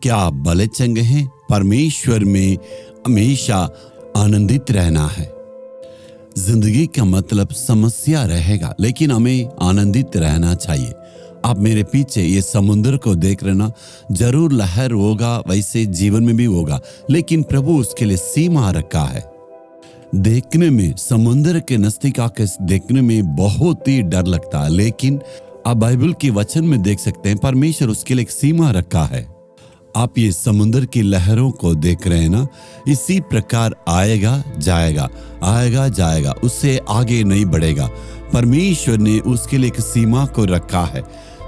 क्या आप भले चंगे हैं? परमेश्वर में हमेशा आनंदित रहना है। जिंदगी का मतलब समस्या रहेगा, लेकिन हमें आनंदित रहना चाहिए। आप मेरे पीछे ये समुद्र को देख रहे ना, जरूर लहर होगा, वैसे जीवन में भी होगा, लेकिन प्रभु उसके लिए सीमा रखा है। देखने में समुद्र के नजदीक आके देखने में बहुत ही डर लगता है, लेकिन आप बाइबल के वचन में देख सकते हैं परमेश्वर उसके लिए एक सीमा रखा है। आप ये समुद्र की लहरों को देख रहे हैं ना, इसी प्रकार आएगा जाएगा, उससे आगे नहीं बढ़ेगा। परमेश्वर ने उसके लिए एक सीमा को रखा है।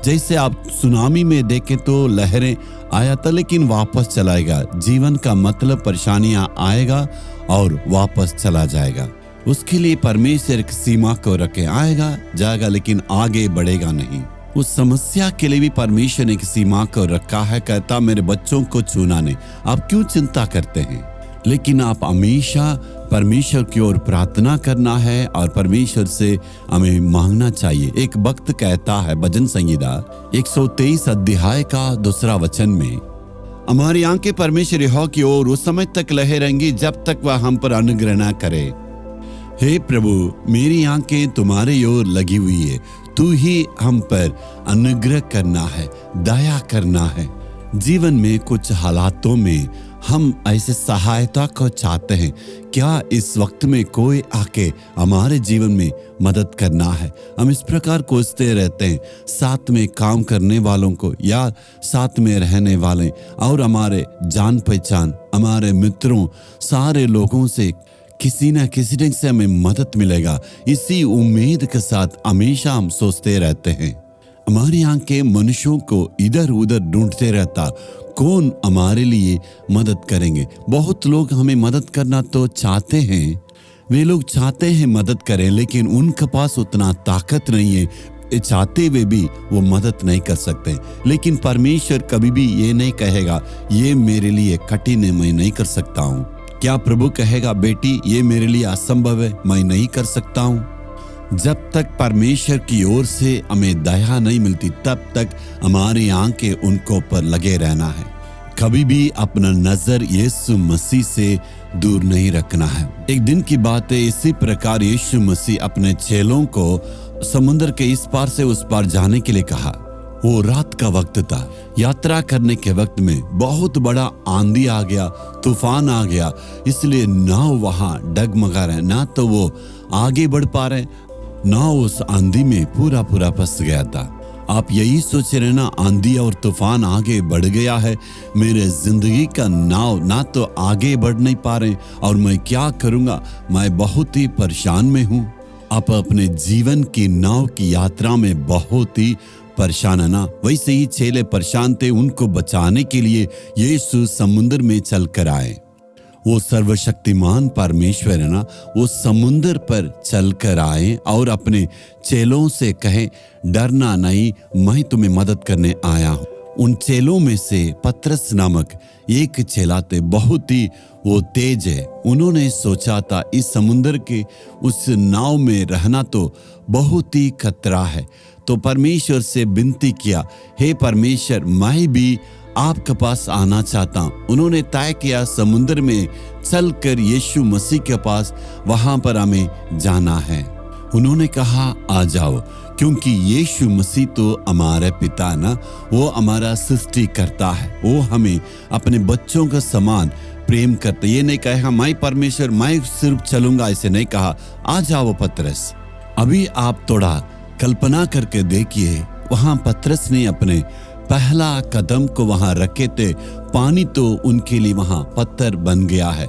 जैसे आप सुनामी में देखें तो लहरें आया था लेकिन वापस चलाएगा। जीवन का मतलब परेशानियां आएगा और वापस चला जाएगा। उसके लिए परमेश्वर एक सीमा को रखे, आएगा जाएगा लेकिन आगे बढ़ेगा नहीं। उस समस्या के लिए भी परमेश्वर ने एक सीमा को रखा है। कहता मेरे बच्चों को छूना नहीं। आप क्यों चिंता करते हैं? लेकिन आप हमेशा परमेश्वर की ओर प्रार्थना करना है और परमेश्वर से हमें मांगना चाहिए। एक भक्त कहता है भजन संहिता 123 अध्याय का 2 वचन में, हमारी आंखें परमेश्वर यहोवा की ओर उस समय तक लहरेंगी जब तक वह हम पर अनुग्रह न करे। हे प्रभु, मेरी आंखें तुम्हारे ओर लगी हुई है। तू ही हम पर अनुग्रह करना है, दया करना है। जीवन में कुछ हालातों में हम ऐसे सहायता को चाहते हैं। क्या इस वक्त में कोई आके हमारे जीवन में मदद करना है? हम इस प्रकार कोसते रहते हैं, साथ में काम करने वालों को या साथ में रहने वाले और हमारे जान पहचान, हमारे मित्रों, सारे लोगों से किसी न किसी ढंग से हमें मदद मिलेगा। इसी उम्मीद के साथ हमेशा हम सोचते रहते हैं। हमारी आंखें मनुष्यों को इधर उधर ढूंढते रहता, कौन हमारे लिए मदद करेंगे। बहुत लोग हमें मदद करना तो चाहते हैं, वे लोग चाहते हैं मदद करें, लेकिन उनके पास उतना ताकत नहीं है। चाहते हुए भी वो मदद नहीं कर सकते। लेकिन परमेश्वर कभी भी ये नहीं कहेगा ये मेरे लिए कठिन है, मैं नहीं कर सकता हूँ। क्या प्रभु कहेगा बेटी ये मेरे लिए असंभव है, मैं नहीं कर सकता हूँ? जब तक परमेश्वर की ओर से हमें दया नहीं मिलती तब तक हमारी आंखें उनको पर लगे रहना है। कभी भी अपना नजर यीशु मसीह से दूर नहीं रखना है। एक दिन की बात है, इसी प्रकार यीशु मसीह अपने चेलों को समुद्र के इस पार से उस पार जाने के लिए कहा। वो रात का वक्त था। यात्रा करने के वक्त में बहुत बड़ा आंधी आ गया, तूफान आ गया, इसलिए नाव वहां डगमगा रहे, ना तो वो आगे बढ़ पा रहे, ना उस आंधी में पूरा फंस गया था। आप यही सोच रहे ना, आंधी और तूफान आगे बढ़ गया है, मेरे जिंदगी का नाव ना तो आगे बढ़ नहीं पा रहे और मैं क्या करूंगा, मैं बहुत ही परेशान में हूं। आप अपने जीवन की नाव की यात्रा में बहुत ही परेशान है ना। वैसे ही चेले परेशान थे, उनको बचाने के लिए यीशु समुद्र में चल कर आए। वो सर्वशक्तिमान परमेश्वर है ना, वो समुद्र पर चल कर आए और अपने चेलों से कहे डरना नहीं, मैं तुम्हें मदद करने आया हूँ। उन चेलों में से पतरस नामक एक चेला थे, बहुत ही वो तेज है। उन्होंने सोचा था इस समुद्र के उस नाव में रहना तो बहुत ही खतरा है, तो परमेश्वर से विनती किया, हे परमेश्वर मैं भी आपके पास आना चाहता हूं। उन्होंने तय किया समुद्र में चलकर यीशु मसीह के पास, वहां पर हमें जाना है। उन्होंने कहा आ जाओ, क्योंकि यीशु मसीह तो हमारे पिता ना, वो हमारा सृष्टि करता है, वो हमें अपने बच्चों के समान प्रेम करते। ये नहीं कहा मैं परमेश्वर मैं सिर्फ चलूंगा, ऐसे नहीं कहा। आ जाओ पतरस। अभी आप थोड़ा कल्पना करके देखिए, वहां पतरस ने अपने पहला कदम को वहां रखे थे, पानी तो उनके लिए वहां पत्थर बन गया है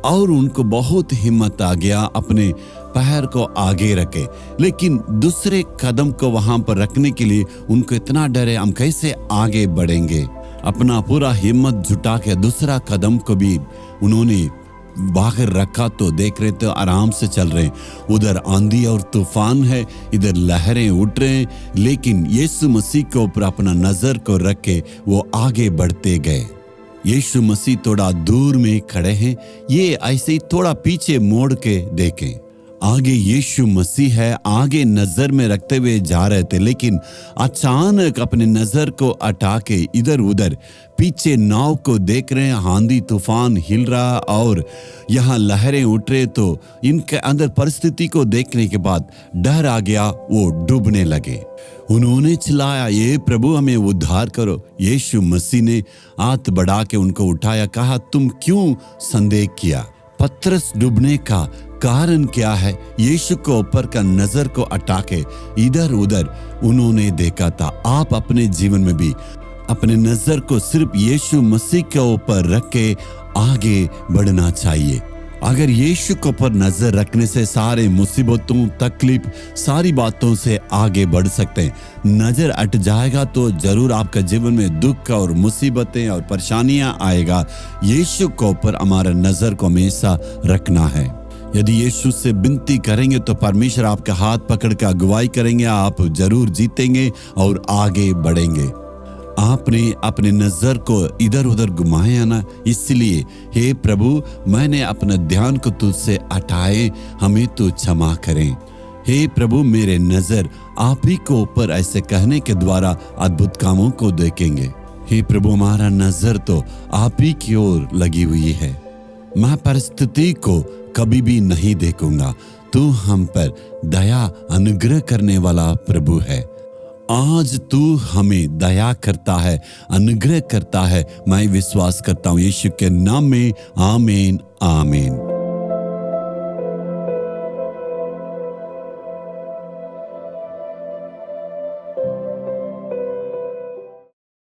और उनको बहुत हिम्मत आ गया अपने पैर को आगे रखे, लेकिन दूसरे कदम को वहां पर रखने के लिए उनको इतना डर है, हम कैसे आगे बढ़ेंगे। अपना पूरा हिम्मत जुटा के दूसरा कदम को भी उन्होंने बाहर रखा तो देख रहे थे आराम से चल रहे हैं। उधर आंधी और तूफान है, इधर लहरें उठ रहे हैं, लेकिन यीशु मसीह के ऊपर अपना नजर को रख के वो आगे बढ़ते गए। यीशु मसीह थोड़ा दूर में खड़े हैं, ये ऐसे ही थोड़ा पीछे मोड़ के देखें। आगे यीशु मसीह है, आगे नजर में रखते हुए जा रहे थे, लेकिन अचानक अपने नजर को हटा के इधर उधर पीछे नाव को देख रहे हैं। आंधी तूफान हिल रहा और यहाँ लहरें उठ रहे, तो इनके अंदर परिस्थिति को देखने के बाद डर आ गया, वो डूबने लगे। उन्होंने चिल्लाया, ये प्रभु हमें उद्धार करो। यीशु मसीह ने हाथ बढ़ा के उनको उठाया, कहा तुम क्यों संदेह किया? पतरस डूबने का कारण क्या है? यीशु को ऊपर का नजर को हटा के इधर उधर उन्होंने देखा था। आप अपने जीवन में भी अपने नजर को सिर्फ यीशु मसीह के ऊपर रख के आगे बढ़ना चाहिए। अगर यीशु के ऊपर नजर रखने से सारे मुसीबतों, तकलीफ, सारी बातों से आगे बढ़ सकते हैं। नजर हट जाएगा तो जरूर आपका जीवन में दुख और मुसीबतें और परेशानियां आएगा। यीशु के ऊपर हमारा नजर को हमेशा रखना है। यदि यीशु से विनती करेंगे तो परमेश्वर आपका हाथ पकड़ के अगुवाई करेंगे, आप जरूर जीतेंगे और आगे बढ़ेंगे। आपने अपने नजर को इधर उधर घुमाया ना, इसलिए हे प्रभु मैंने अपना ध्यान को तुझसे हटाए, हमें तो क्षमा करें। हे प्रभु मेरे नजर आप ही को ऊपर, ऐसे कहने के द्वारा अद्भुत कामों को देखेंगे। हे प्रभु हमारा नजर तो आप ही की ओर लगी हुई है। मैं परिस्थिति को कभी भी नहीं देखूंगा, तू हम पर दया अनुग्रह करने वाला प्रभु है। आज तू हमें दया करता है, अनुग्रह करता है। मैं विश्वास करता हूँ यीशु के नाम में, आमीन आमीन।